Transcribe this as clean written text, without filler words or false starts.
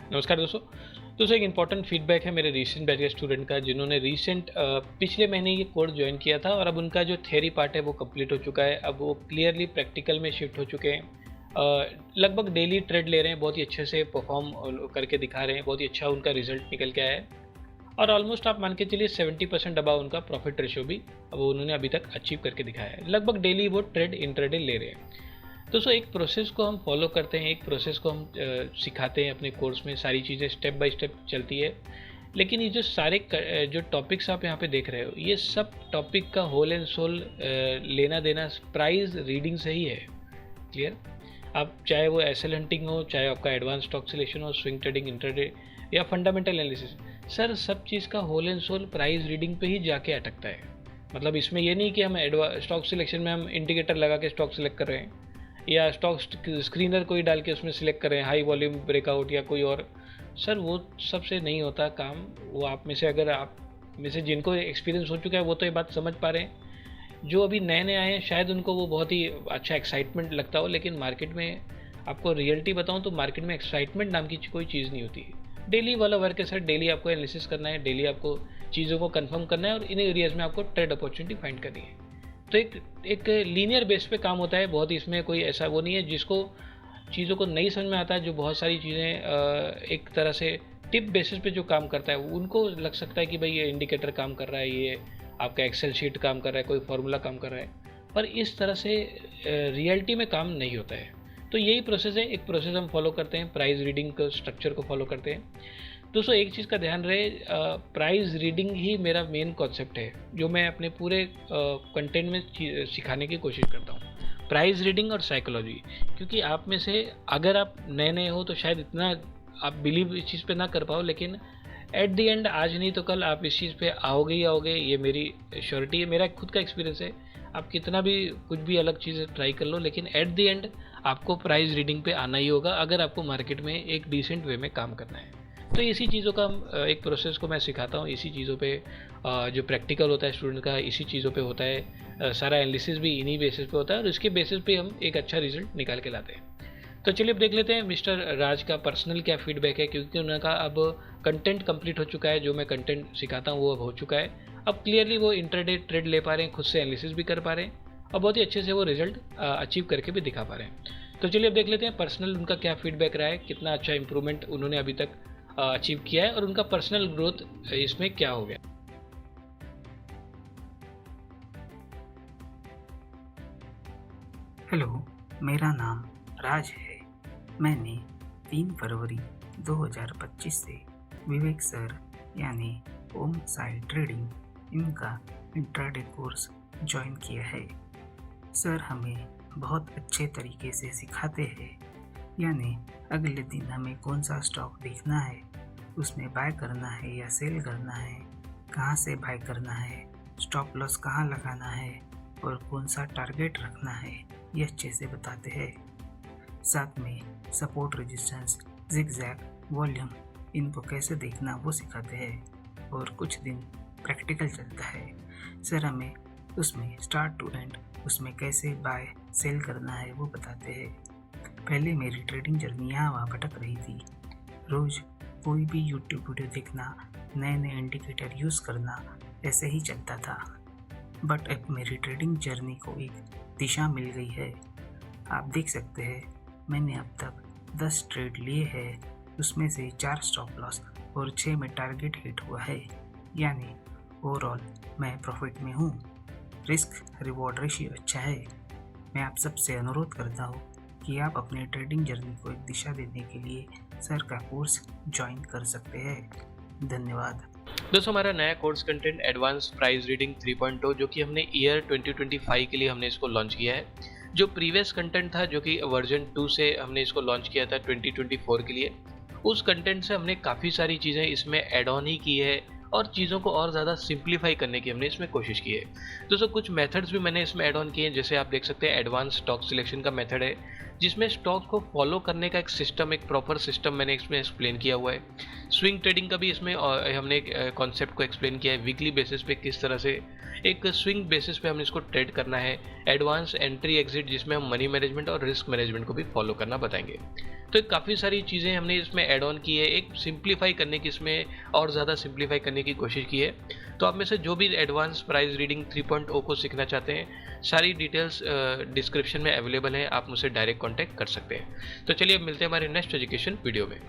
नमस्कार दोस्तों। एक इम्पॉर्टेंट फीडबैक है मेरे रीसेंट बैच के स्टूडेंट का, जिन्होंने पिछले महीने ये कोर्स ज्वाइन किया था और अब उनका जो थियरी पार्ट है वो कंप्लीट हो चुका है। अब वो क्लियरली प्रैक्टिकल में शिफ्ट हो चुके हैं। लगभग डेली ट्रेड ले रहे हैं, बहुत ही अच्छे से परफॉर्म करके दिखा रहे हैं, बहुत ही अच्छा उनका रिजल्ट निकल के आया है और ऑलमोस्ट आप मान के चलिए 70% अबाव उनका प्रॉफिट रेशियो भी अब उन्होंने अभी तक अचीव करके दिखाया है। लगभग डेली वो ट्रेड इंट्राडे ले रहे हैं। दोस्तों एक प्रोसेस को हम फॉलो करते हैं, एक प्रोसेस को हम सिखाते हैं अपने कोर्स में, सारी चीज़ें स्टेप बाय स्टेप चलती है। लेकिन ये जो सारे जो टॉपिक्स आप यहाँ पे देख रहे हो, ये सब टॉपिक का होल एंड सोल लेना देना प्राइस रीडिंग से ही है। क्लियर? आप चाहे वो एसएल हंटिंग हो, चाहे आपका एडवांस स्टॉक सिलेक्शन हो, स्विंग ट्रेडिंग, इंट्राडे या फंडामेंटल एनालिसिस, सर सब चीज़ का whole and sole price reading पे ही जाके अटकता है। मतलब इसमें ये नहीं कि हम स्टॉक सिलेक्शन में हम इंडिकेटर लगा के स्टॉक सिलेक्ट कर रहे हैं या स्टॉक स्क्रीनर कोई डाल के उसमें सिलेक्ट करें हाई वॉल्यूम ब्रेकआउट या कोई और। सर वो सबसे नहीं होता काम। वो आप में से अगर आप में से जिनको एक्सपीरियंस हो चुका है वो तो ये बात समझ पा रहे हैं। जो अभी नए नए आए हैं शायद उनको वो बहुत ही अच्छा एक्साइटमेंट लगता हो, लेकिन मार्केट में आपको रियलिटी बताऊं तो मार्केट में एक्साइटमेंट नाम की कोई चीज़ नहीं होती। डेली वाला वर्क है सर, डेली आपको एनालिसिस करना है, डेली आपको चीज़ों को कंफर्म करना है और इन एरियाज़ में आपको ट्रेड अपॉर्चुनिटी फाइंड करनी है। तो एक लीनियर बेस पे काम होता है बहुत। इसमें कोई ऐसा वो नहीं है जिसको चीज़ों को नहीं समझ में आता है, जो बहुत सारी चीज़ें एक तरह से टिप बेसिस पे जो काम करता है उनको लग सकता है कि भाई ये इंडिकेटर काम कर रहा है, ये आपका एक्सेल शीट काम कर रहा है, कोई फार्मूला काम कर रहा है, पर इस तरह से रियलिटी में काम नहीं होता है। तो यही प्रोसेस है, एक प्रोसेस हम फॉलो करते हैं, प्राइस रीडिंग का स्ट्रक्चर को फॉलो करते हैं। दोस्तों एक चीज़ का ध्यान रहे, प्राइस रीडिंग ही मेरा मेन कॉन्सेप्ट है जो मैं अपने पूरे कंटेंट में सिखाने की कोशिश करता हूँ। प्राइस रीडिंग और साइकोलॉजी, क्योंकि आप में से अगर आप नए नए हो तो शायद इतना आप बिलीव इस चीज़ पे ना कर पाओ, लेकिन एट द एंड आज नहीं तो कल आप इस चीज़ पे आओगे ही आओगे, ये मेरी श्योरिटी है, मेरा खुद का एक्सपीरियंस है। आप कितना भी कुछ भी अलग चीज़ ट्राई कर लो, लेकिन एट द एंड आपको प्राइस रीडिंग पे आना ही होगा अगर आपको मार्केट में एक डिसेंट वे में काम करना है। तो इसी चीज़ों का एक प्रोसेस को मैं सिखाता हूँ, इसी चीज़ों पे जो प्रैक्टिकल होता है स्टूडेंट का इसी चीज़ों पे होता है, सारा एनालिसिस भी इन्हीं बेसिस पे होता है और इसके बेसिस पे हम एक अच्छा रिजल्ट निकाल के लाते हैं। तो चलिए अब देख लेते हैं मिस्टर राज का पर्सनल क्या फीडबैक है, क्योंकि उनका अब कंटेंट कंप्लीट हो चुका है। जो मैं कंटेंट सिखाता हूँ वो अब हो चुका है। अब क्लियरली वो इंट्राडे ट्रेड ले पा रहे हैं, खुद से एनालिसिस भी कर पा रहे हैं और बहुत ही अच्छे से वो रिजल्ट अचीव करके भी दिखा पा रहे हैं। तो चलिए अब देख लेते हैं पर्सनल उनका क्या फीडबैक रहा है, कितना अच्छा इंप्रूवमेंट उन्होंने अभी तक अचीव किया है और उनका पर्सनल ग्रोथ इसमें क्या हो गया। हेलो, मेरा नाम राज है। मैंने 3 फरवरी 2025 से विवेक सर यानी ओम साई ट्रेडिंग इनका इंट्राडे कोर्स ज्वाइन किया है। सर हमें बहुत अच्छे तरीके से सिखाते हैं, यानी अगले दिन हमें कौन सा स्टॉक देखना है, उसमें बाय करना है या सेल करना है, कहाँ से बाय करना है, स्टॉप लॉस कहाँ लगाना है और कौन सा टारगेट रखना है, ये अच्छे से बताते हैं। साथ में सपोर्ट, रेजिस्टेंस, जिगजैग, वॉल्यूम इनको कैसे देखना वो सिखाते हैं और कुछ दिन प्रैक्टिकल चलता है। सर हमें उसमें स्टार्ट टू एंड उसमें कैसे बाय सेल करना है वो बताते हैं। पहले मेरी ट्रेडिंग जर्नी यहाँ वहाँ भटक रही थी। रोज़ कोई भी यूट्यूब वीडियो देखना, नए नए इंडिकेटर यूज़ करना, ऐसे ही चलता था। बट अब मेरी ट्रेडिंग जर्नी को एक दिशा मिल गई है। आप देख सकते हैं मैंने अब तक 10 ट्रेड लिए हैं, उसमें से 4 स्टॉप लॉस और 6 में टारगेट हिट हुआ है, यानी ओवरऑल मैं प्रॉफिट में हूँ। रिस्क रिवॉर्ड रेशियो अच्छा है। मैं आप सबसे अनुरोध करता हूँ कि आप अपने ट्रेडिंग जर्नी को एक दिशा देने के लिए सर का कोर्स ज्वाइन कर सकते हैं। धन्यवाद। दोस्तों हमारा नया course content advance price reading 3.0 जो कि हमने ईयर 2025 के लिए हमने इसको लॉन्च किया है। जो प्रीवियस कंटेंट था जो कि वर्जन 2 से हमने इसको लॉन्च किया था 2024 के लिए, उस कंटेंट से हमने काफ़ी सारी चीज़ें इसमें ऐड ऑन ही की है और चीज़ों को और ज़्यादा सिंप्लीफाई करने की हमने इसमें कोशिश की है। दोस्तों कुछ मेथड्स भी मैंने इसमें ऐड ऑन किए हैं, जैसे आप देख सकते हैं एडवांस स्टॉक सिलेक्शन का मेथड है, जिसमें स्टॉक्स को फॉलो करने का एक सिस्टम, एक प्रॉपर सिस्टम मैंने इसमें एक्सप्लेन किया हुआ है। स्विंग ट्रेडिंग का भी इसमें हमने एक कॉन्सेप्ट को एक्सप्लेन किया है, वीकली बेसिस पे किस तरह से एक स्विंग बेसिस पे हमने इसको ट्रेड करना है। एडवांस एंट्री एग्जिट, जिसमें हम मनी मैनेजमेंट और रिस्क मैनेजमेंट को भी फॉलो करना बताएंगे। तो काफ़ी सारी चीज़ें हमने इसमें ऐड ऑन की है, एक सिंप्लीफाई करने की, इसमें और ज़्यादा सिंप्लीफाई करने की कोशिश की है। तो आप में से जो भी एडवांस प्राइस रीडिंग 3.0 को सीखना चाहते हैं, सारी डिटेल्स डिस्क्रिप्शन में अवेलेबल है, आप मुझसे डायरेक्ट कॉन्टैक्ट कर सकते हैं। तो चलिए अब मिलते हैं हमारे नेक्स्ट एजुकेशन वीडियो में।